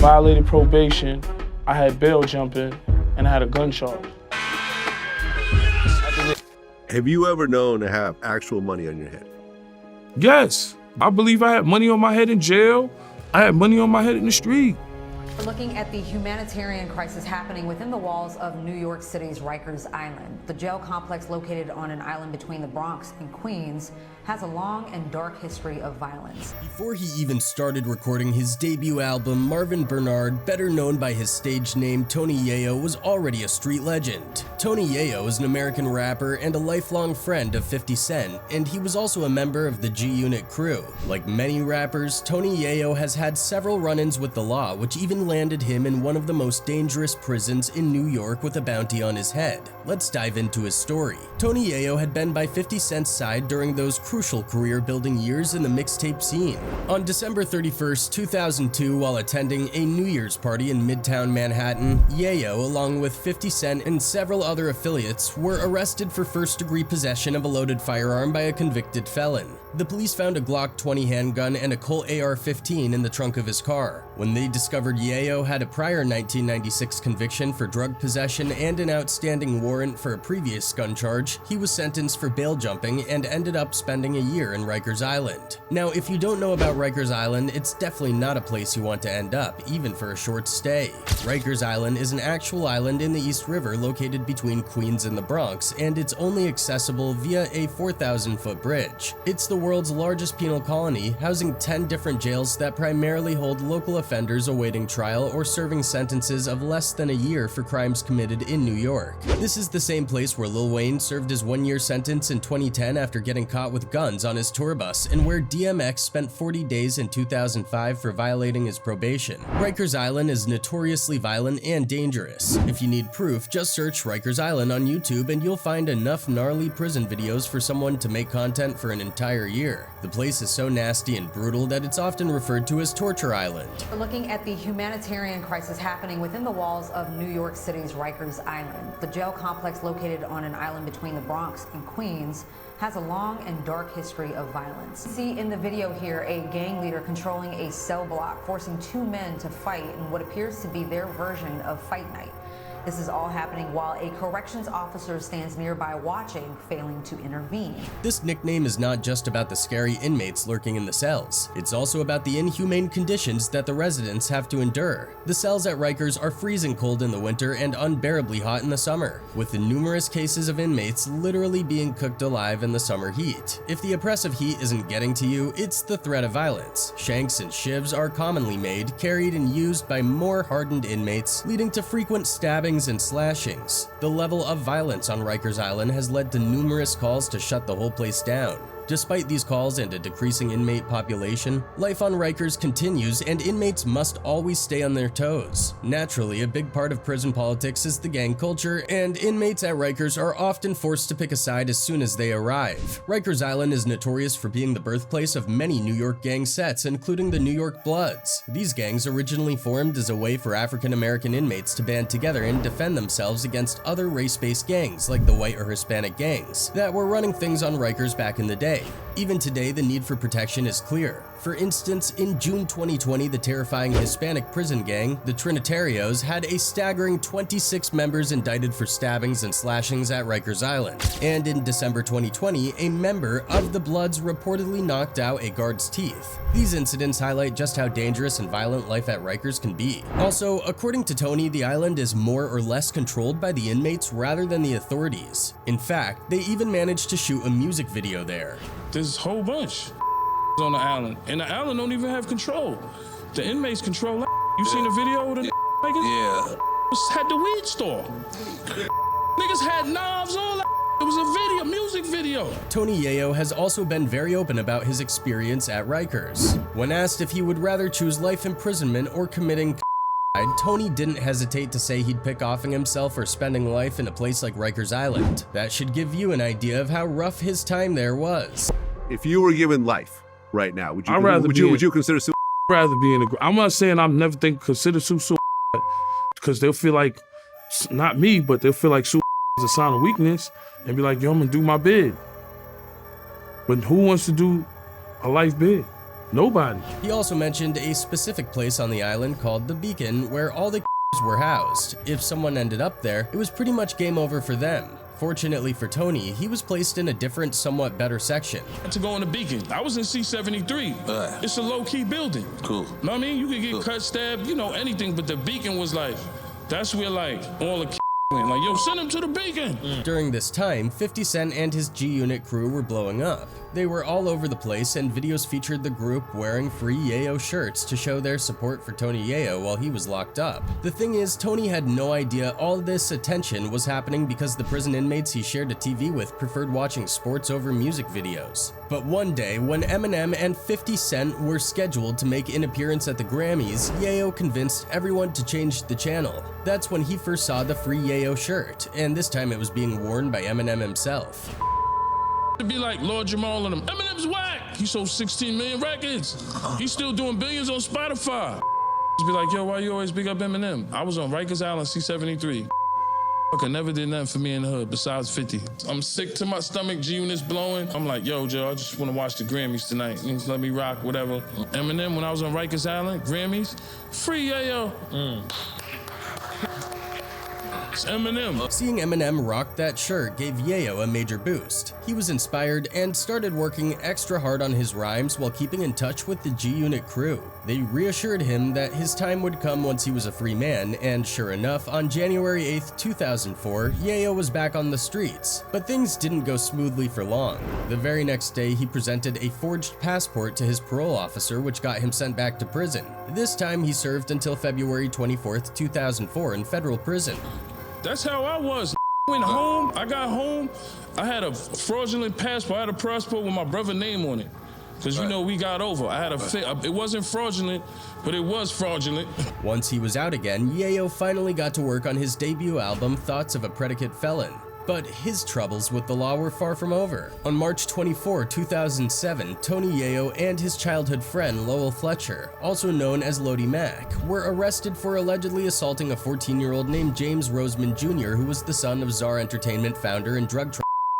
violated probation, I had bail jumping, and I had a gun charge. Have you ever known to have actual money on your head? Yes, I believe I had money on my head in jail. I had money on my head in the street. We're looking at the humanitarian crisis happening within the walls of New York City's Rikers Island. The jail complex, located on an island between the Bronx and Queens, has a long and dark history of violence. Before he even started recording his debut album, Marvin Bernard, better known by his stage name Tony Yayo, was already a street legend. Tony Yayo is an American rapper and a lifelong friend of 50 Cent, and he was also a member of the G-Unit crew. Like many rappers, Tony Yayo has had several run-ins with the law, which even landed him in one of the most dangerous prisons in New York with a bounty on his head. Let's dive into his story. Tony Yayo had been by 50 Cent's side during those crucial career-building years in the mixtape scene. On December 31st, 2002, while attending a New Year's party in Midtown Manhattan, Yayo, along with 50 Cent and several other affiliates, were arrested for first-degree possession of a loaded firearm by a convicted felon. The police found a Glock 20 handgun and a Colt AR-15 in the trunk of his car. When they discovered Yayo had a prior 1996 conviction for drug possession and an outstanding warrant for a previous gun charge, he was sentenced for bail jumping and ended up spending a year in Rikers Island. Now, if you don't know about Rikers Island, it's definitely not a place you want to end up, even for a short stay. Rikers Island is an actual island in the East River located between Queens and the Bronx, and it's only accessible via a 4,000-foot bridge. It's the world's largest penal colony, housing 10 different jails that primarily hold local offenders awaiting trial or serving sentences of less than a year for crimes committed in New York. This is the same place where Lil Wayne served his one-year sentence in 2010 after getting caught with guns on his tour bus, and where DMX spent 40 days in 2005 for violating his probation. Rikers Island is notoriously violent and dangerous. If you need proof, just search Rikers Island on YouTube and you'll find enough gnarly prison videos for someone to make content for an entire year. The place is so nasty and brutal that it's often referred to as Torture Island. We're looking at the humanitarian crisis happening within the walls of New York City's Rikers Island. The jail complex, located on an island between the Bronx and Queens, has a long and dark history of violence. See in the video here a gang leader controlling a cell block, forcing two men to fight in what appears to be their version of fight night. This is all happening while a corrections officer stands nearby watching, failing to intervene. This nickname is not just about the scary inmates lurking in the cells. It's also about the inhumane conditions that the residents have to endure. The cells at Rikers are freezing cold in the winter and unbearably hot in the summer, with the numerous cases of inmates literally being cooked alive in the summer heat. If the oppressive heat isn't getting to you, it's the threat of violence. Shanks and shivs are commonly made, carried and used by more hardened inmates, leading to frequent stabbings and slashings. The level of violence on Rikers Island has led to numerous calls to shut the whole place down. Despite these calls and a decreasing inmate population, life on Rikers continues and inmates must always stay on their toes. Naturally, a big part of prison politics is the gang culture, and inmates at Rikers are often forced to pick a side as soon as they arrive. Rikers Island is notorious for being the birthplace of many New York gang sets, including the New York Bloods. These gangs originally formed as a way for African American inmates to band together and defend themselves against other race-based gangs like the white or Hispanic gangs that were running things on Rikers back in the day. Even today, the need for protection is clear. For instance, in June 2020, the terrifying Hispanic prison gang, the Trinitarios, had a staggering 26 members indicted for stabbings and slashings at Rikers Island. And in December 2020, a member of the Bloods reportedly knocked out a guard's teeth. These incidents highlight just how dangerous and violent life at Rikers can be. Also, according to Tony, the island is more or less controlled by the inmates rather than the authorities. In fact, they even managed to shoot a music video there. There's a whole bunch on the island, and the island don't even have control. The inmates control that. You seen the video of the niggas? Yeah. Had the weed store. Niggas had knives, all that. It was a video, music video. Tony Yayo has also been very open about his experience at Rikers. When asked if he would rather choose life imprisonment or committing Tony didn't hesitate to say he'd pick offing himself or spending life in a place like Rikers Island. That should give you an idea of how rough his time there was. If you were given life right now, would you consider suicide? I'd rather be in I'm not saying I'm never consider suicide, because they'll feel like, not me, but they'll feel like suicide is a sign of weakness and be like, yo, I'm gonna do my bid. But who wants to do a life bid? Nobody. He also mentioned a specific place on the island called the Beacon where all the were housed. If someone ended up there, it was pretty much game over for them. Fortunately for Tony, he was placed in a different, somewhat better section. To go in the Beacon, I was in C-73. It's a low-key building. Cool. Know what I mean? You could get cut, stabbed, you know, anything, but the Beacon was like, that's where like all the went. Like, yo, send him to the Beacon. During this time, 50 Cent and his G-Unit crew were blowing up. They were all over the place, and videos featured the group wearing free Yayo shirts to show their support for Tony Yayo while he was locked up. The thing is, Tony had no idea all this attention was happening because the prison inmates he shared a TV with preferred watching sports over music videos. But one day, when Eminem and 50 Cent were scheduled to make an appearance at the Grammys, Yayo convinced everyone to change the channel. That's when he first saw the free Yayo shirt, and this time it was being worn by Eminem himself. To be like Lord Jamal and them, Eminem's whack. He sold 16 million records. He's still doing billions on Spotify. Be like, yo, why you always big up Eminem? I was on Rikers Island, C-73. I never did nothing for me in the hood besides 50. I'm sick to my stomach, G-Unit's blowing. I'm like, yo, Joe, I just want to watch the Grammys tonight. Just let me rock, whatever. Eminem, when I was on Rikers Island, Grammys, free Yayo. It's Eminem. Seeing Eminem rock that shirt gave Yayo a major boost. He was inspired and started working extra hard on his rhymes while keeping in touch with the G-Unit crew. They reassured him that his time would come once he was a free man, and sure enough, on January 8th, 2004, Yayo was back on the streets. But things didn't go smoothly for long. The very next day, he presented a forged passport to his parole officer, which got him sent back to prison. This time, he served until February 24th, 2004 in federal prison. That's how I was. Went home, I got home, I had a fraudulent passport. I had a passport with my brother's name on it. Because, you know, we got over. I had it wasn't fraudulent, but it was fraudulent. Once he was out again, Yayo finally got to work on his debut album, Thoughts of a Predicate Felon. But his troubles with the law were far from over. On March 24, 2007, Tony Yayo and his childhood friend Lowell Fletcher, also known as Lodi Mac, were arrested for allegedly assaulting a 14-year-old named James Roseman Jr., who was the son of Czar Entertainment founder and drug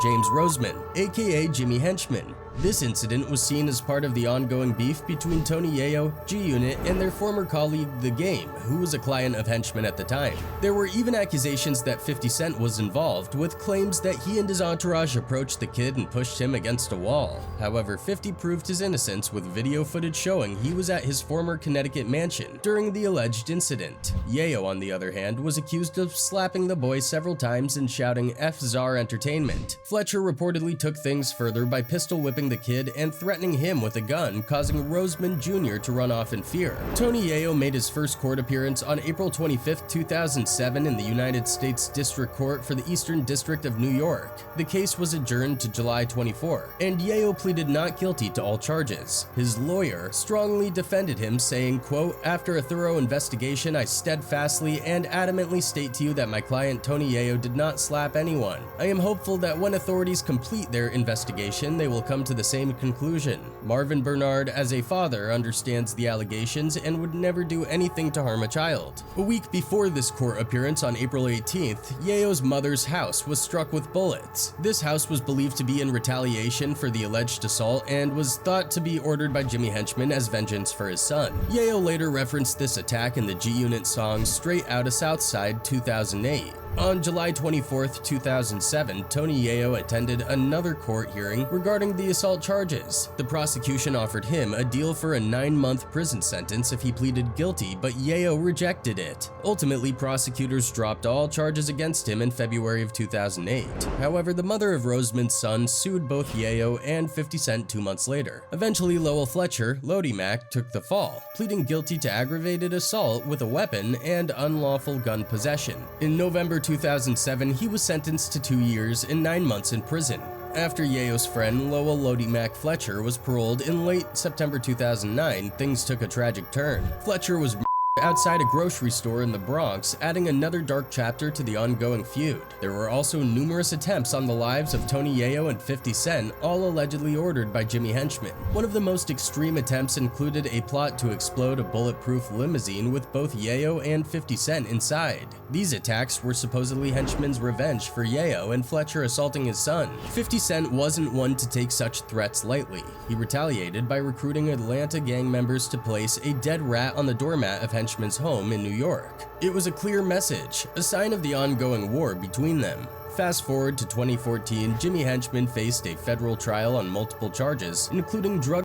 James Roseman, aka Jimmy Henchman. This incident was seen as part of the ongoing beef between Tony Yayo, G-Unit, and their former colleague The Game, who was a client of Henchman at the time. There were even accusations that 50 Cent was involved, with claims that he and his entourage approached the kid and pushed him against a wall. However, 50 proved his innocence with video footage showing he was at his former Connecticut mansion during the alleged incident. Yayo, on the other hand, was accused of slapping the boy several times and shouting F Czar Entertainment. Fletcher reportedly took things further by pistol whipping the kid and threatening him with a gun, causing Roseman Jr. to run off in fear. Tony Yayo made his first court appearance on April 25, 2007 in the United States District Court for the Eastern District of New York. The case was adjourned to July 24, and Yayo pleaded not guilty to all charges. His lawyer strongly defended him, saying, quote, "After a thorough investigation, I steadfastly and adamantly state to you that my client Tony Yayo did not slap anyone. I am hopeful that when authorities complete their investigation, they will come to the same conclusion. Marvin Bernard, as a father, understands the allegations and would never do anything to harm a child." A week before this court appearance on April 18th, Yayo's mother's house was struck with bullets. This house was believed to be in retaliation for the alleged assault and was thought to be ordered by Jimmy Henchman as vengeance for his son. Yayo later referenced this attack in the G-Unit song Straight Outta Southside 2008. On July 24, 2007, Tony Yayo attended another court hearing regarding the assault charges. The prosecution offered him a deal for a 9-month prison sentence if he pleaded guilty, but Yayo rejected it. Ultimately, prosecutors dropped all charges against him in February of 2008. However, the mother of Roseman's son sued both Yayo and 50 Cent 2 months later. Eventually, Lowell Fletcher, Lodi Mac, took the fall, pleading guilty to aggravated assault with a weapon and unlawful gun possession. In November 2007, he was sentenced to 2 years and 9 months in prison. After Yayo's friend Lowell Lodi Mac Fletcher was paroled in late September 2009, things took a tragic turn. Fletcher was outside a grocery store in the Bronx, adding another dark chapter to the ongoing feud. There were also numerous attempts on the lives of Tony Yayo and 50 Cent, all allegedly ordered by Jimmy Henchman. One of the most extreme attempts included a plot to explode a bulletproof limousine with both Yayo and 50 Cent inside. These attacks were supposedly Henchman's revenge for Yayo and Fletcher assaulting his son. 50 Cent wasn't one to take such threats lightly. He retaliated by recruiting Atlanta gang members to place a dead rat on the doormat of Henchman's home in New York. It was a clear message, a sign of the ongoing war between them. Fast forward to 2014, Jimmy Henchman faced a federal trial on multiple charges, including drug,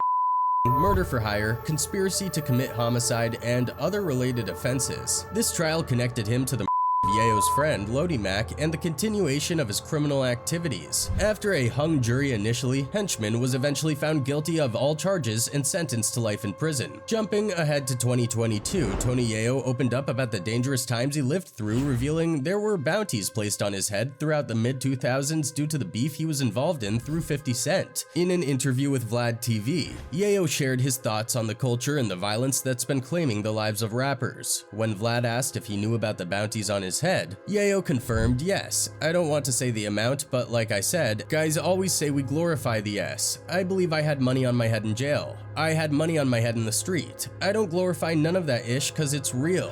murder for hire, conspiracy to commit homicide, and other related offenses. This trial connected him to the Yayo's friend, Lodi Mac, and the continuation of his criminal activities. After a hung jury initially, Henchman was eventually found guilty of all charges and sentenced to life in prison. Jumping ahead to 2022, Tony Yayo opened up about the dangerous times he lived through, revealing there were bounties placed on his head throughout the mid-2000s due to the beef he was involved in through 50 Cent. In an interview with Vlad TV, Yayo shared his thoughts on the culture and the violence that's been claiming the lives of rappers. When Vlad asked if he knew about the bounties on his head, Yayo confirmed yes. I don't want to say the amount, but like I said, guys always say we glorify the S. I believe I had money on my head in jail. I had money on my head in the street. I don't glorify none of that ish cause it's real.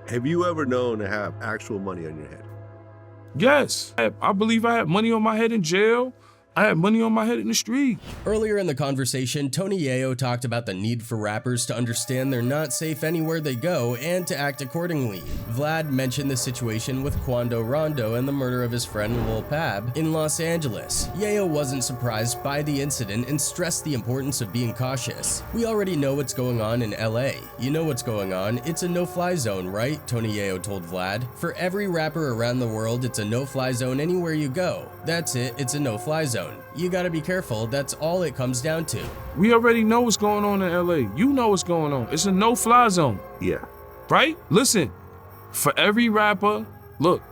Have you ever known to have actual money on your head? Yes, I believe I had money on my head in jail. I had money on my head in the street. Earlier in the conversation, Tony Yayo talked about the need for rappers to understand they're not safe anywhere they go and to act accordingly. Vlad mentioned the situation with Quando Rondo and the murder of his friend Lil Pab in Los Angeles. Yayo wasn't surprised by the incident and stressed the importance of being cautious. We already know what's going on in LA. You know what's going on, it's a no-fly zone, right? Tony Yayo told Vlad. For every rapper around the world, it's a no-fly zone anywhere you go. That's it, it's a no-fly zone. You gotta be careful, that's all it comes down to. We already know what's going on in LA. You know what's going on. It's a no-fly zone. Yeah. Right? Listen, for every rapper, look,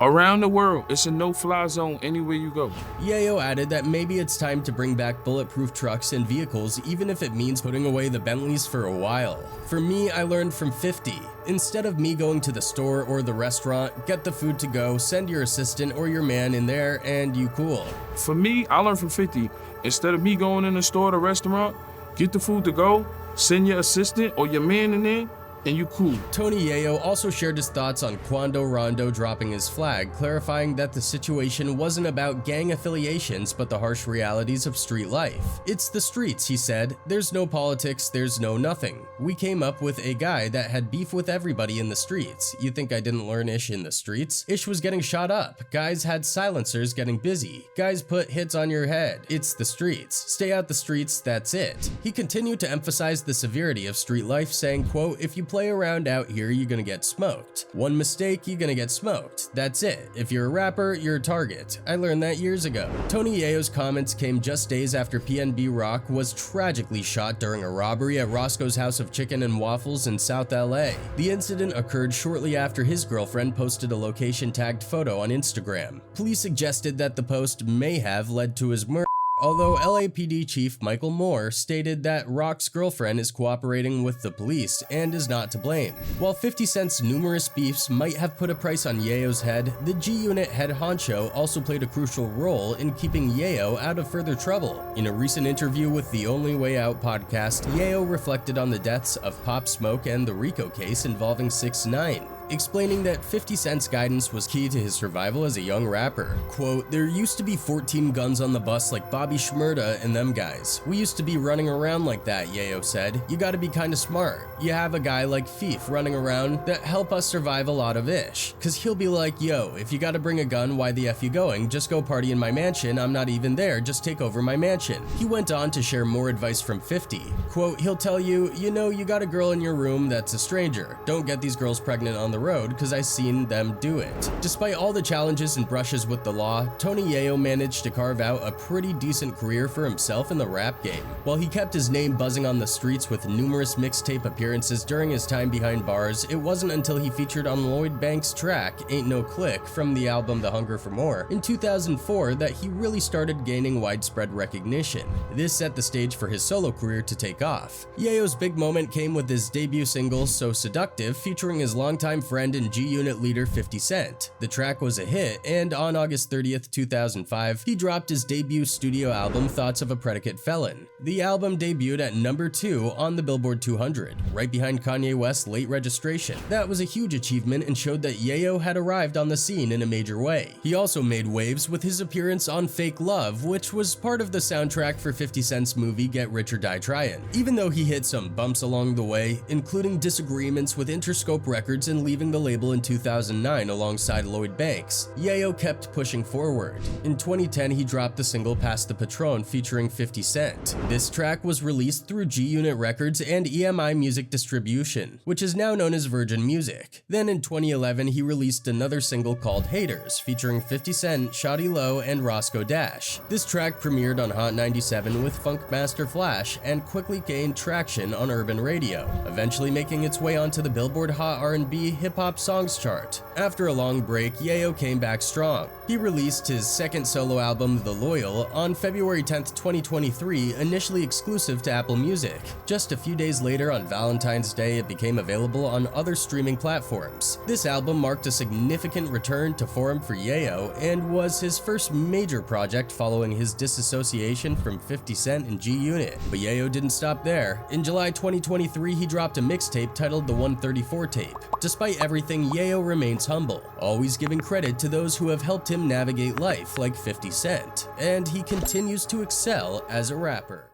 around the world, it's a no-fly zone anywhere you go. Yayo added that maybe it's time to bring back bulletproof trucks and vehicles, even if it means putting away the Bentleys for a while. For me, I learned from 50. Instead of me going to the store or the restaurant, get the food to go, send your assistant or your man in there, and you cool. For me, I learned from 50. Instead of me going in the store or the restaurant, get the food to go, send your assistant or your man in there, and you cool. Tony Yayo also shared his thoughts on Quando Rondo dropping his flag, clarifying that the situation wasn't about gang affiliations but the harsh realities of street life. It's the streets, he said. There's no politics, there's no nothing. We came up with a guy that had beef with everybody in the streets. You think I didn't learn Ish in the streets? Ish was getting shot up. Guys had silencers getting busy. Guys put hits on your head. It's the streets. Stay out the streets, that's it. He continued to emphasize the severity of street life, saying, quote, if you play around out here, you're gonna get smoked. One mistake, you're gonna get smoked. That's it. If you're a rapper, you're a target. I learned that years ago. Tony Yayo's comments came just days after PNB Rock was tragically shot during a robbery at Roscoe's House of Chicken and Waffles in South LA. The incident occurred shortly after his girlfriend posted a location-tagged photo on Instagram. Police suggested that the post may have led to his murder, although LAPD Chief Michael Moore stated that Rock's girlfriend is cooperating with the police and is not to blame. While 50 Cent's numerous beefs might have put a price on Yayo's head, the G-Unit head honcho also played a crucial role in keeping Yayo out of further trouble. In a recent interview with the Only Way Out podcast, Yayo reflected on the deaths of Pop Smoke and the Rico case involving 6ix9ine, explaining that 50 Cent's guidance was key to his survival as a young rapper. Quote, there used to be 14 guns on the bus like Bobby Shmurda and them guys. We used to be running around like that, Yayo said. You gotta be kinda smart. You have a guy like Fief running around that help us survive a lot of ish. Cause he'll be like, yo, if you gotta bring a gun, why the F you going? Just go party in my mansion, I'm not even there, just take over my mansion. He went on to share more advice from 50. Quote, he'll tell you, you know, you got a girl in your room that's a stranger. Don't get these girls pregnant on the the road cause I seen them do it. Despite all the challenges and brushes with the law, Tony Yayo managed to carve out a pretty decent career for himself in the rap game. While he kept his name buzzing on the streets with numerous mixtape appearances during his time behind bars, it wasn't until he featured on Lloyd Banks' track Ain't No Click from the album The Hunger for More in 2004 that he really started gaining widespread recognition. This set the stage for his solo career to take off. Yayo's big moment came with his debut single So Seductive featuring his longtime friend and G-Unit leader 50 Cent. The track was a hit, and on August 30th, 2005, he dropped his debut studio album Thoughts of a Predicate Felon. The album debuted at number 2 on the Billboard 200, right behind Kanye West's Late Registration. That was a huge achievement and showed that Yayo had arrived on the scene in a major way. He also made waves with his appearance on Fake Love, which was part of the soundtrack for 50 Cent's movie Get Rich or Die Tryin'. Even though he hit some bumps along the way, including disagreements with Interscope Records and leaving the label in 2009 alongside Lloyd Banks, Yayo kept pushing forward. In 2010, he dropped the single Pass the Patron featuring 50 Cent. This track was released through G-Unit Records and EMI Music Distribution, which is now known as Virgin Music. Then in 2011, he released another single called Haters, featuring 50 Cent, Shawty Lo, and Roscoe Dash. This track premiered on Hot 97 with Funkmaster Flash and quickly gained traction on urban radio, eventually making its way onto the Billboard Hot R&B Hip-Hop Songs chart. After a long break, Yayo came back strong. He released his second solo album, The Loyal, on February 10th, 2023, initially exclusive to Apple Music. Just a few days later, on Valentine's Day, it became available on other streaming platforms. This album marked a significant return to form for Yayo and was his first major project following his disassociation from 50 Cent and G-Unit. But Yayo didn't stop there. In July 2023, he dropped a mixtape titled The 134 Tape. Despite everything, Yayo remains humble, always giving credit to those who have helped him navigate life like 50 Cent, and he continues to excel as a rapper.